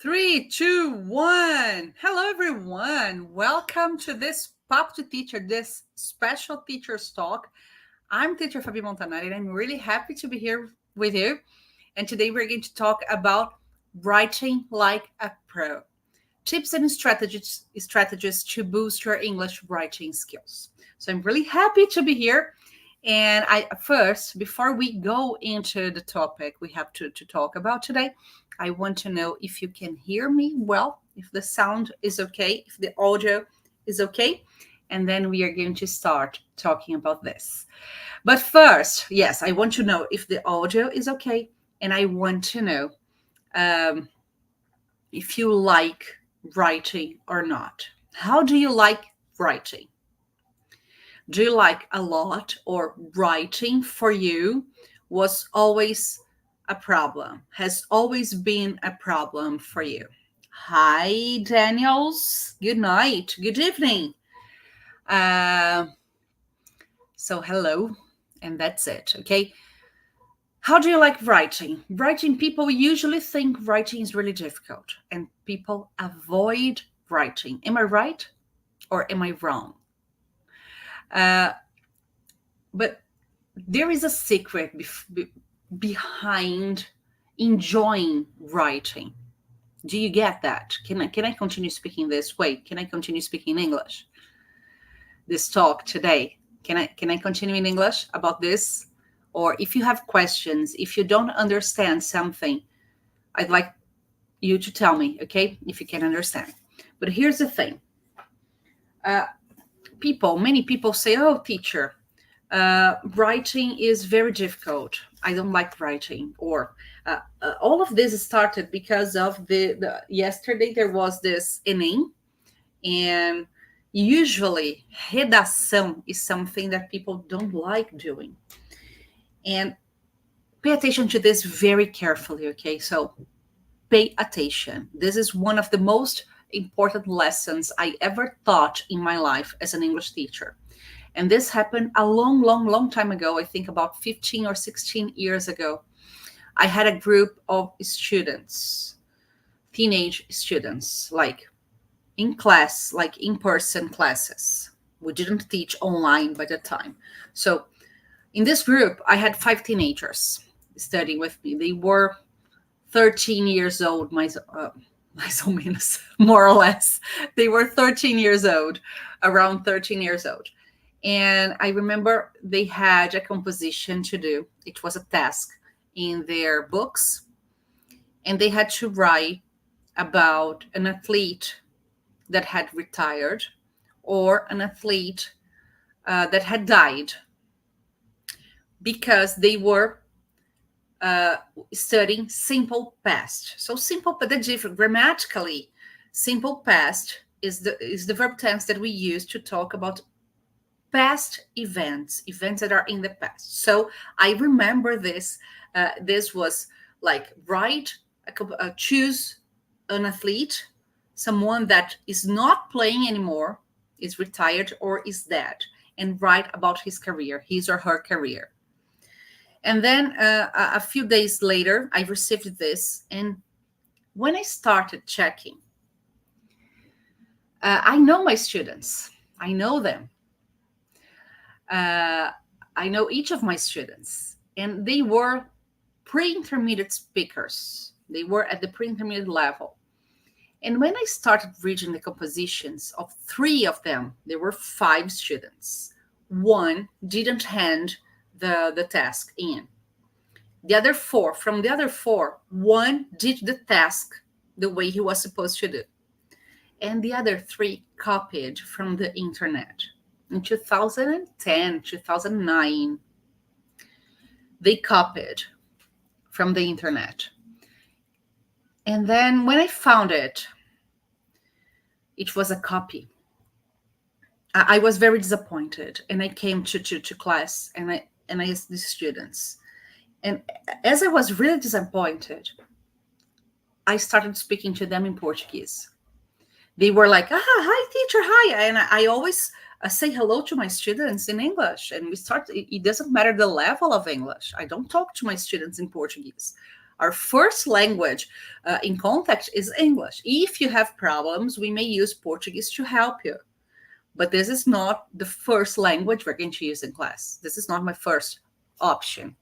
Three, two, one. Hello, everyone. Welcome to this Pop to Teacher, this special teacher's talk. I'm teacher Fabi Montanari, and I'm really happy to be here with you. And today we're going to talk about writing like a pro. Tips and strategies to boost your English writing skills. So I'm really happy to be here. And I first, before we go into the topic we have to talk about today, I want to know if you can hear me well, if the sound is okay, if the audio is okay. And then we are going to start talking about this. But first, yes, I want to know if the audio is okay. And I want to know um, if you like writing or not. How do you like writing? Do you like a lot, or writing for you was always a problem, has always been a problem for you? Hi, Daniels. Good night. Good evening. Uh, so, hello. And that's it. Okay. How do you like writing? Writing, people usually think writing is really difficult and people avoid writing. Am I right or am I wrong? Uh, but there is a secret behind enjoying writing. Do you get that? Can I continue speaking this way? Can I continue speaking English? This talk today. Can I continue in English about this? Or if you have questions, if you don't understand something, I'd like you to tell me, okay? If you can understand. But here's the thing. Uh, many people say, "Oh, teacher, writing is very difficult. I don't like writing." Or all of this started because of the yesterday there was this Enem, and usually redação is something that people don't like doing. And pay attention to this very carefully, okay? So pay attention. This is one of the most important lessons I ever taught in my life as an English teacher. And this happened a long, long, long time ago. I think about 15 or 16 years ago. I had a group of students, teenage students, like in class, like in person classes. We didn't teach online by the time. So in this group, I had 5 teenagers studying with me. They were 13 years old, mais ou menos, more or less. They were 13 years old, around 13 years old. And I remember they had a composition to do. It was a task in their books, and they had to write about an athlete that had retired or an athlete that had died, because they were uh, studying simple past. So simple, but the different grammatically, simple past is the verb tense that we use to talk about past events that are in the past. So I remember this. This was like choose an athlete, someone that is not playing anymore, is retired or is dead, and write about his career, his or her career. And then a few days later, I received this. And when I started checking, I know my students, I know them. Uh, I know each of my students, and they were pre intermediate speakers. They were at the pre intermediate level. And when I started reading the compositions of 3 of them, there were 5 students. One didn't hand the task in. The other 4, from the other 4, one did the task the way he was supposed to do. And the other 3 copied from the internet. In 2010, 2009, they copied from the internet. And then when I found it, it was a copy. I was very disappointed, and I came to class, and I asked the students. And as I was really disappointed, I started speaking to them in Portuguese. They were like, hi, teacher, hi. And I always say hello to my students in English. And it doesn't matter the level of English. I don't talk to my students in Portuguese. Our first language in contact is English. If you have problems, we may use Portuguese to help you. But this is not the first language we're going to use in class. This is not my first option.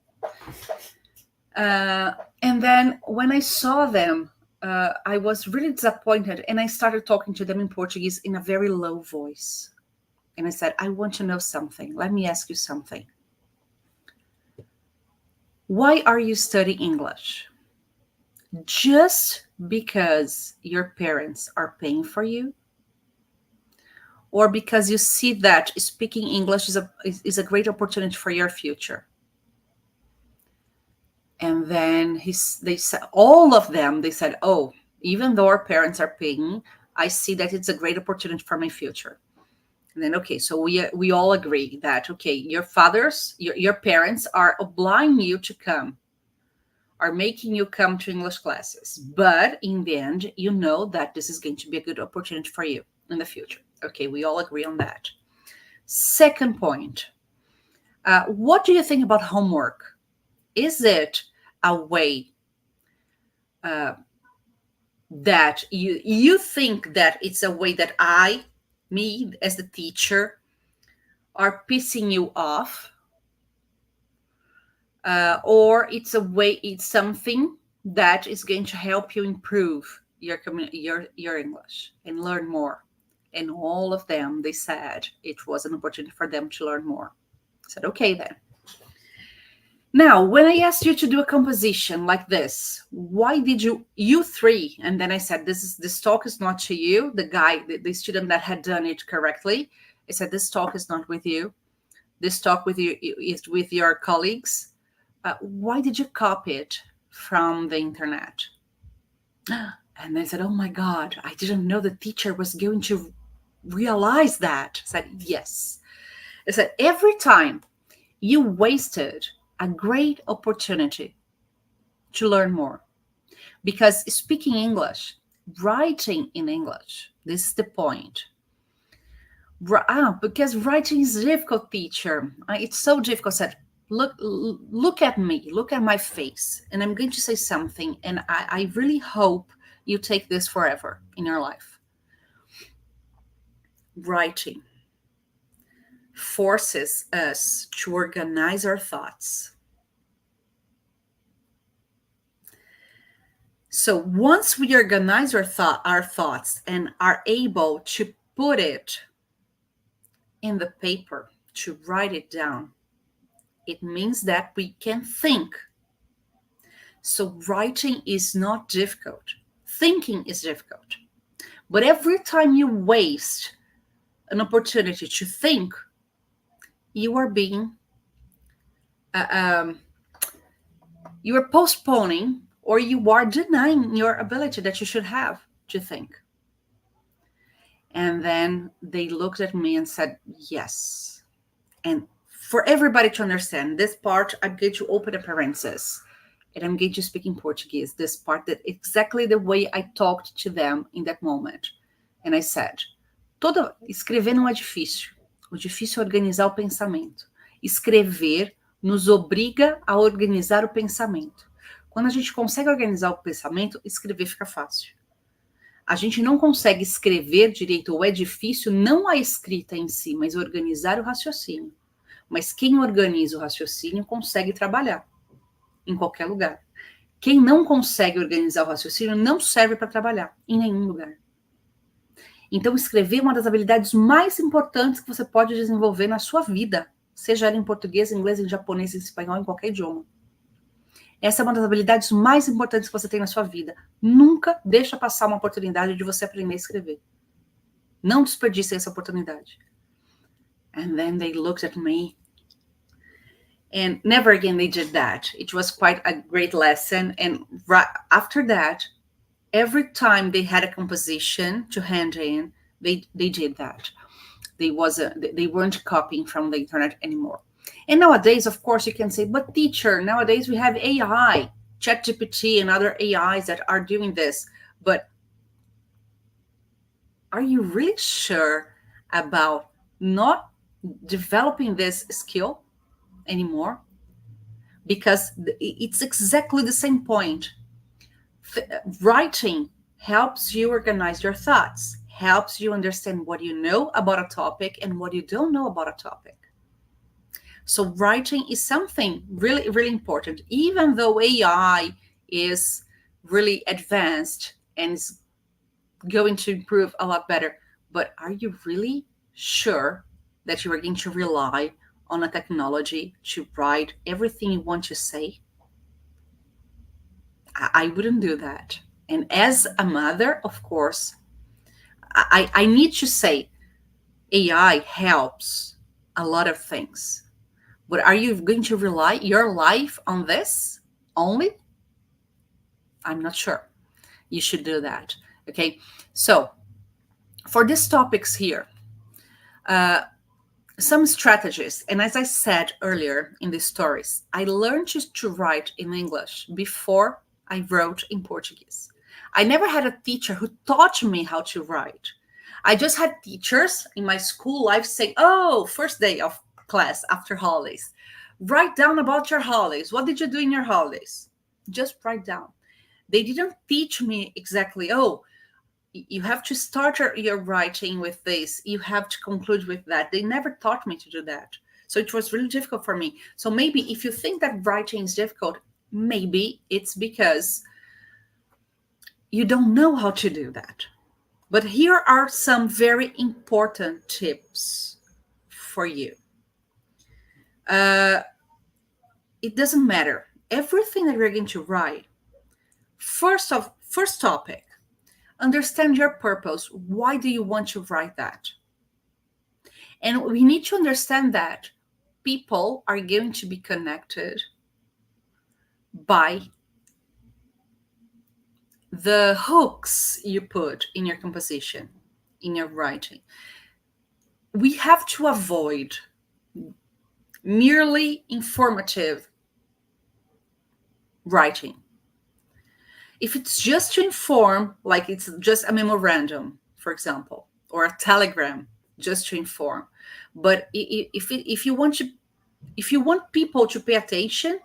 And then when I saw them, I was really disappointed, and I started talking to them in Portuguese in a very low voice. And I said, I want to know something. Let me ask you something. Why are you studying English? Just because your parents are paying for you? Or because you see that speaking English is a great opportunity for your future? And then they said, all of them, they said, oh, even though our parents are paying, I see that it's a great opportunity for my future. And then, okay, so we all agree that, okay, your parents are obliging you to come, are making you come to English classes. But in the end, you know that this is going to be a good opportunity for you in the future. Okay, we all agree on that. Second point, what do you think about homework? Is it a way that you think that it's a way that me as the teacher, are pissing you off? Or it's something that is going to help you improve your English and learn more? And all of them, they said it was an opportunity for them to learn more. I said, okay, then. Now, when I asked you to do a composition like this, why did you three? And then I said, this talk is not to you. The student that had done it correctly, I said, this talk is not with you. This talk with you is with your colleagues. Why did you copy it from the internet? And they said, oh my God, I didn't know the teacher was going to realize that. I said, yes. I said, every time you wasted a great opportunity to learn more. Because speaking English, writing in English, this is the point. Because writing is difficult, teacher. It's so difficult. I said, look at me, look at my face, and I'm going to say something, and I really hope you take this forever in your life. Writing forces us to organize our thoughts. So once we organize our thoughts and are able to put it in the paper, to write it down, it means that we can think. So writing is not difficult. Thinking is difficult. But every time you waste an opportunity to think, you are you are postponing, or you are denying your ability that you should have to think. And then they looked at me and said, yes. And for everybody to understand this part, I'm going to open a parenthesis and I'm going to speak in Portuguese, this part, that exactly the way I talked to them in that moment. And I said, escrever não é difícil. O difícil é organizar o pensamento. Escrever nos obriga a organizar o pensamento. Quando a gente consegue organizar o pensamento, escrever fica fácil. A gente não consegue escrever direito, ou é difícil, não a escrita em si, mas organizar o raciocínio. Mas quem organiza o raciocínio consegue trabalhar em qualquer lugar. Quem não consegue organizar o raciocínio não serve para trabalhar em nenhum lugar. Então, escrever é uma das habilidades mais importantes que você pode desenvolver na sua vida, seja ela em português, em inglês, em japonês, em espanhol, em qualquer idioma. Essa é uma das habilidades mais importantes que você tem na sua vida. Nunca deixa passar uma oportunidade de você aprender a escrever. Não desperdice essa oportunidade. And then they looked at me. And never again they did that. It was quite a great lesson. And right after that, every time they had a composition to hand in, they did that. They weren't copying from the internet anymore. And nowadays, of course, you can say, but teacher, nowadays we have AI, ChatGPT and other AIs that are doing this. But are you really sure about not developing this skill anymore? because it's exactly the same point. Writing helps you organize your thoughts, helps you understand what you know about a topic and what you don't know about a topic. So writing is something really, really important, even though AI is really advanced and is going to improve a lot better. But are you really sure that you are going to rely on a technology to write everything you want to say? I wouldn't do that. And as a mother, of course, I need to say AI helps a lot of things. But are you going to rely your life on this only? I'm not sure. You should do that. Okay. So for these topics here, uh, some strategies. And as I said earlier in the stories, I learned to write in English before I wrote in Portuguese. I never had a teacher who taught me how to write. I just had teachers in my school life saying, oh, first day of class after holidays, write down about your holidays. What did you do in your holidays? Just write down. They didn't teach me exactly, oh, you have to start your writing with this, you have to conclude with that. They never taught me to do that, so it was really difficult for me. So maybe if you think that writing is difficult, maybe it's because you don't know how to do that. But here are some very important tips for you. uh, it doesn't matter everything that you're going to write. First topic, understand your purpose. Why do you want to write that? And we need to understand that people are going to be connected by the hooks you put in your composition, in your writing. We have to avoid merely informative writing. If it's just to inform, like it's just a memorandum, for example, or a telegram just to inform. But if you want people to pay attention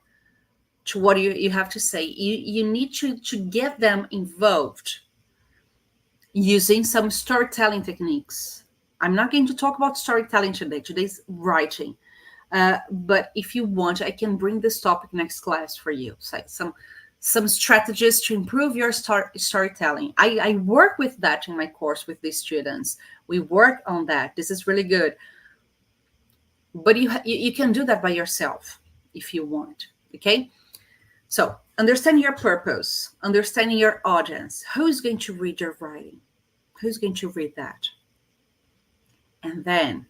to what you have to say, you need to get them involved using some storytelling techniques. I'm not going to talk about storytelling today. Today's writing. But if you want, I can bring this topic next class for you. So some strategies to improve your storytelling. I work with that in my course with the students. We work on that. This is really good. But you can do that by yourself if you want. Okay. So understanding your purpose, understanding your audience. Who's going to read your writing? Who's going to read that? And then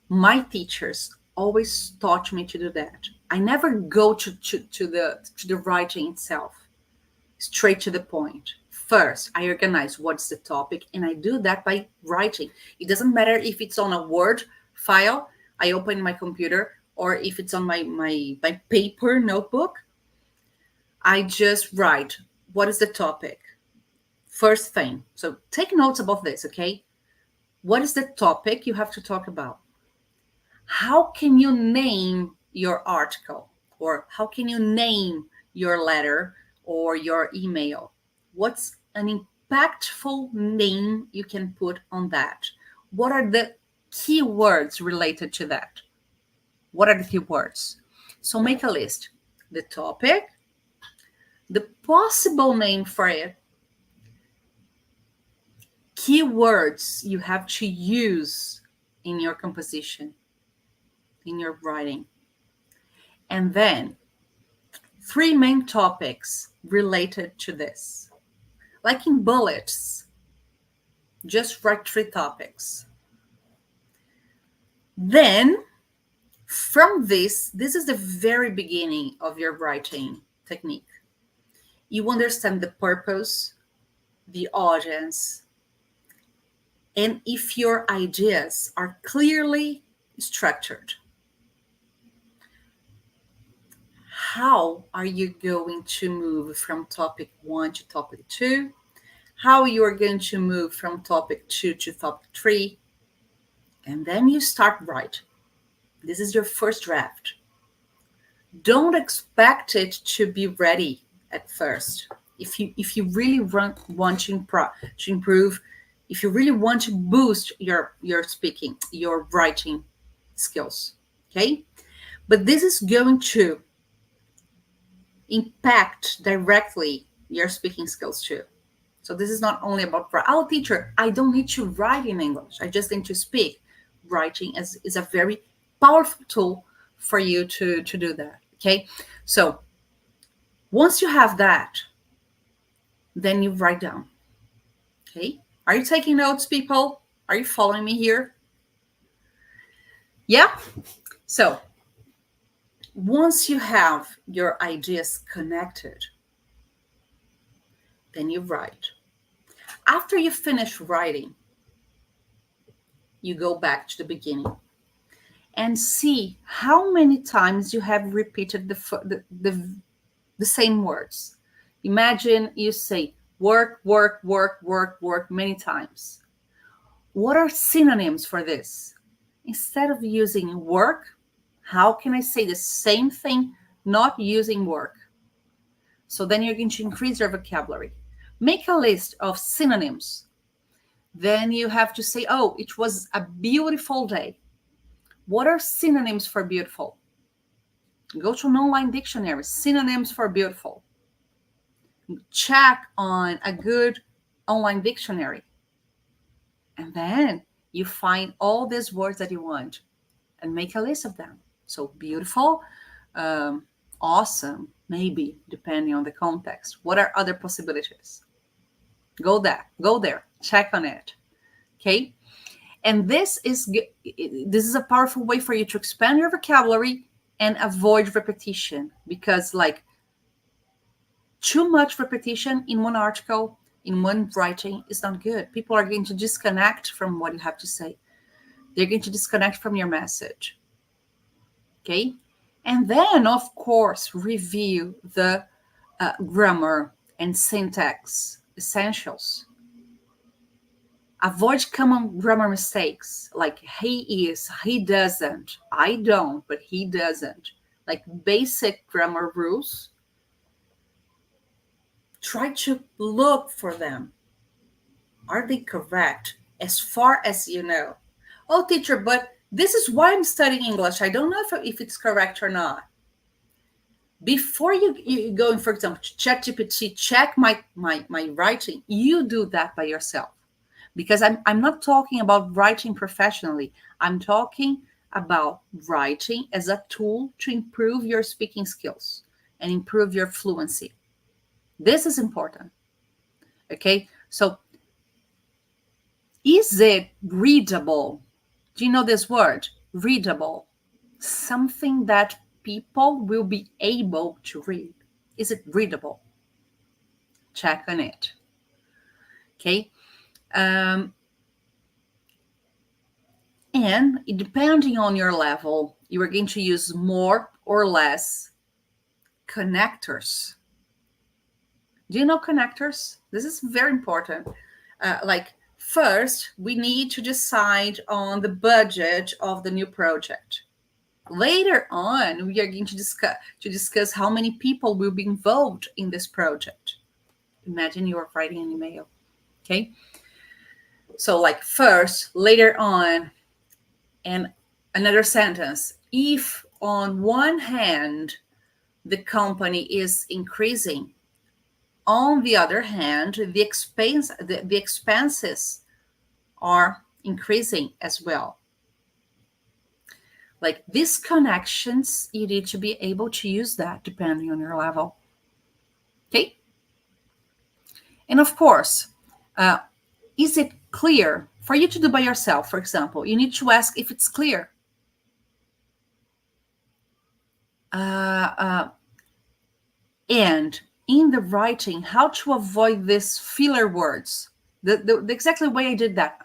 my teachers always taught me to do that. I never go to the writing itself, straight to the point. First, I organize what's the topic, and I do that by writing. It doesn't matter if it's on a Word file, I open my computer, or if it's on my paper notebook, I just write what is the topic. First thing. So take notes about this, okay? What is the topic you have to talk about? How can you name your article? Or how can you name your letter or your email? What's an impactful name you can put on that? What are the keywords related to that? What are the keywords? So make a list. The topic, the possible name for it, keywords you have to use in your composition, in your writing. And then 3 main topics related to this. Like in bullets, just write 3 topics. Then from this is the very beginning of your writing technique. You understand the purpose, the audience, and if your ideas are clearly structured. How are you going to move from topic 1 to topic 2? How you are going to move from topic 2 to topic 3? And then you start writing. This is your first draft. Don't expect it to be ready at first. If you really want to improve, if you really want to boost your speaking, your writing skills, okay? But this is going to impact directly your speaking skills too. So this is not only about, oh, teacher, I don't need to write in English. I just need to speak. Writing is a very powerful tool for you to do that. Okay. So once you have that, then you write down. Okay. Are you taking notes, people? Are you following me here? Yeah. So once you have your ideas connected, then you write. After you finish writing, you go back to the beginning and see how many times you have repeated the same words. Imagine you say work, work, work, work, work many times. What are synonyms for this? Instead of using work, how can I say the same thing not using work? So then you're going to increase your vocabulary. Make a list of synonyms. Then you have to say, oh, it was a beautiful day. What are synonyms for beautiful? Go to an online dictionary, synonyms for beautiful. Check on a good online dictionary. And then you find all these words that you want and make a list of them. So beautiful, awesome, maybe, depending on the context. What are other possibilities? Go there, check on it. Okay. And this is a powerful way for you to expand your vocabulary and avoid repetition, because like too much repetition in one article, in one writing is not good. People are going to disconnect from what you have to say. They're going to disconnect from your message. Okay. And then, of course, review the grammar and syntax essentials. Avoid common grammar mistakes like he is, he doesn't, I don't, but he doesn't. Like basic grammar rules. Try to look for them. Are they correct as far as you know? Oh, teacher, but this is why I'm studying English. I don't know if it's correct or not. Before you go, for example, to ChatGPT, check my writing, you do that by yourself. Because I'm not talking about writing professionally. I'm talking about writing as a tool to improve your speaking skills and improve your fluency. This is important. Okay, so is it readable? Do you know this word? Readable. Something that people will be able to read. Is it readable? Check on it. Okay. And depending on your level, you are going to use more or less connectors. Do you know connectors? This is very important. Like first, we need to decide on the budget of the new project. Later on, we are going to discuss how many people will be involved in this project. Imagine you are writing an email. Okay. So like first, later on, and another sentence. If on one hand, the company is increasing, on the other hand, the expenses are increasing as well. Like these connections, you need to be able to use that depending on your level. Okay. And of course, is it clear for you to do by yourself? For example, you need to ask if it's clear. And in the writing, how to avoid these filler words. The exactly way I did that.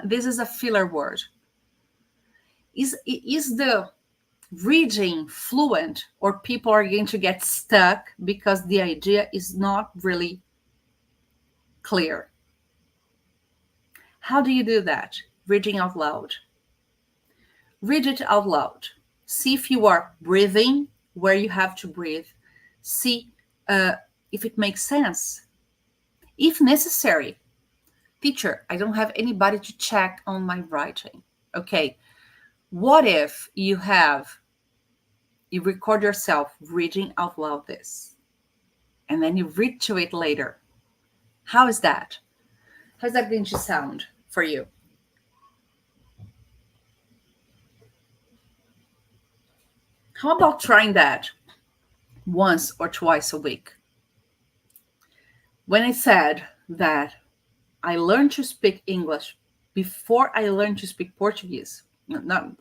This is a filler word. Is the reading fluent, or people are going to get stuck because the idea is not really clear? How do you do that? Reading out loud. Read it out loud. See if you are breathing where you have to breathe. See if it makes sense. If necessary, teacher, I don't have anybody to check on my writing. Okay, what if you record yourself reading out loud this, and then you read to it later? How is that? How's that going to sound for you? How about trying that once or twice a week? When I said that I learned to speak English before I learned to speak Portuguese, not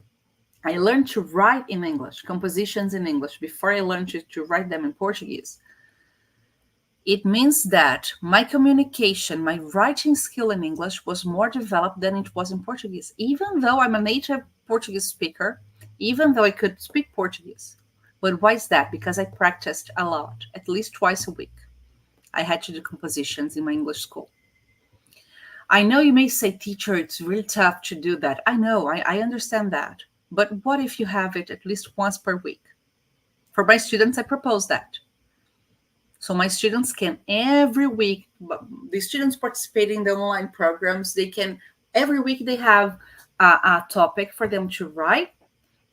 I learned to write in English, compositions in English, before I learned to write them in Portuguese. It means that my communication, my writing skill in English was more developed than it was in Portuguese, even though I'm a native Portuguese speaker, even though I could speak Portuguese. But why is that? Because I practiced a lot, at least twice a week. I had to do compositions in my English school. I know you may say, teacher, it's really tough to do that. I know, I understand that. But what if you have it at least once per week? For my students, I propose that. So my students can every week, the students participating in the online programs, they can, every week they have a topic for them to write,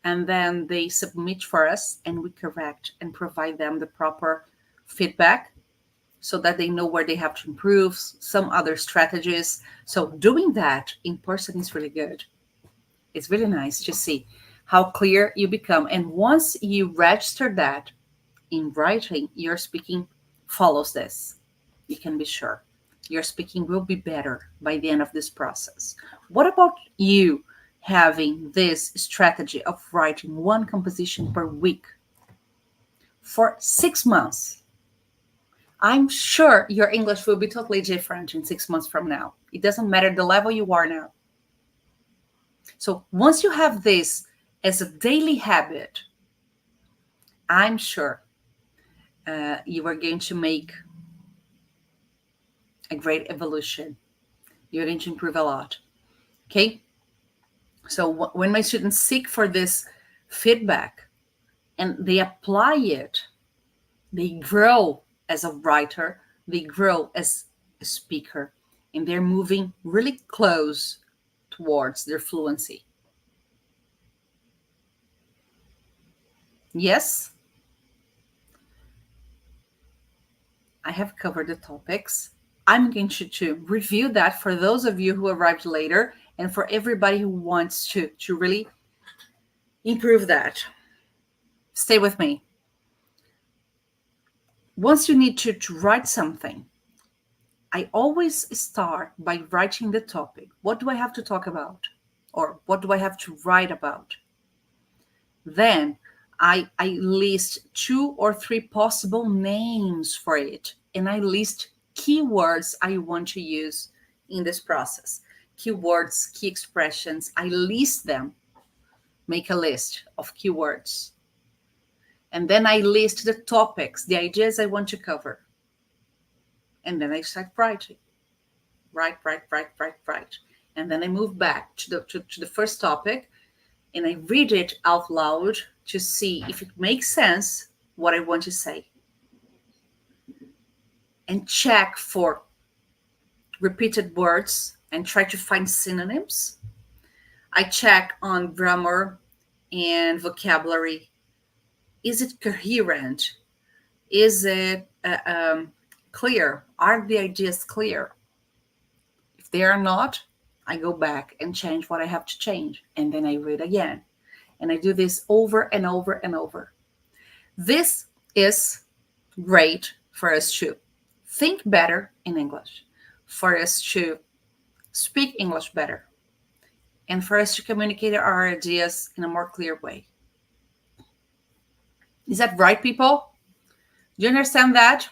and then they submit for us and we correct and provide them the proper feedback so that they know where they have to improve, some other strategies. So doing that in person is really good. It's really nice to see how clear you become. And once you register that in writing, your speaking follows this. You can be sure your speaking will be better by the end of this process. What about you having this strategy of writing one composition per week for 6 months? I'm sure your English will be totally different in 6 months from now. It doesn't matter the level you are now. So once you have this as a daily habit, I'm sure you are going to make a great evolution. You're going to improve a lot. Okay? So when my students seek for this feedback and they apply it, they grow as a writer, they grow as a speaker, and they're moving really close towards their fluency. Yes, I have covered the topics. I'm going to review that for those of you who arrived later and for everybody who wants to really improve that. Stay with me. Once you need to write something, I always start by writing the topic. What do I have to talk about? Or what do I have to write about? Then I list 2 or 3 possible names for it, and I list keywords I want to use in this process. Keywords, key expressions, I list them, make a list of keywords. And then I list the topics, the ideas I want to cover. And then I start writing. Write. And then I move back to the first topic and I read it out loud to see if it makes sense what I want to say. And check for repeated words and try to find synonyms. I check on grammar and vocabulary. Is it coherent? Is it clear? Are the ideas clear? If they are not, I go back and change what I have to change. And then I read again. And I do this over and over and over. This is great for us to think better in English, for us to speak English better, and for us to communicate our ideas in a more clear way. Is that right, people? Do you understand that?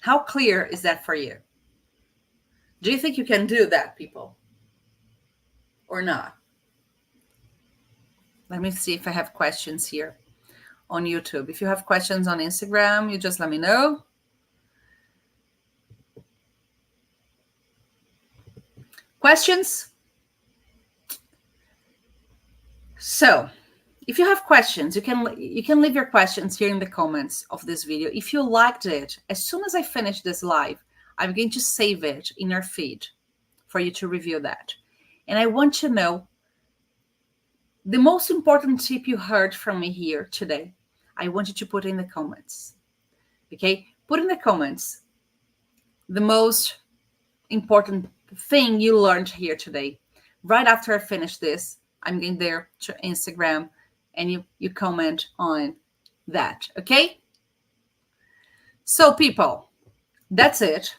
How clear is that for you? Do you think you can do that, people? Or not? Let me see if I have questions here on YouTube. If you have questions on Instagram, you just let me know. Questions? So, If you have questions, you can leave your questions here in the comments of this video. If you liked it, as soon as I finish this live, I'm going to save it in your feed for you to review that. And I want to know the most important tip you heard from me here today. I want you to put in the comments. Okay? Put in the comments the most important thing you learned here today. Right after I finish this, I'm going there to Instagram and you comment on that. Okay? So people, that's it.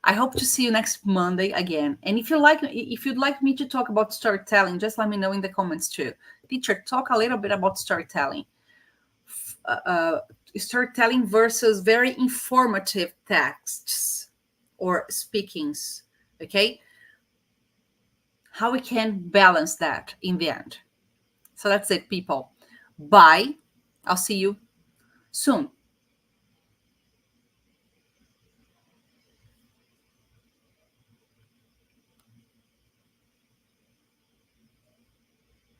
I hope to see you next Monday again. And if you'd like me to talk about storytelling, just let me know in the comments too. Teacher, talk a little bit about storytelling. Storytelling versus very informative texts or speakings. Okay? How we can balance that in the end. So that's it, people. Bye. I'll see you soon.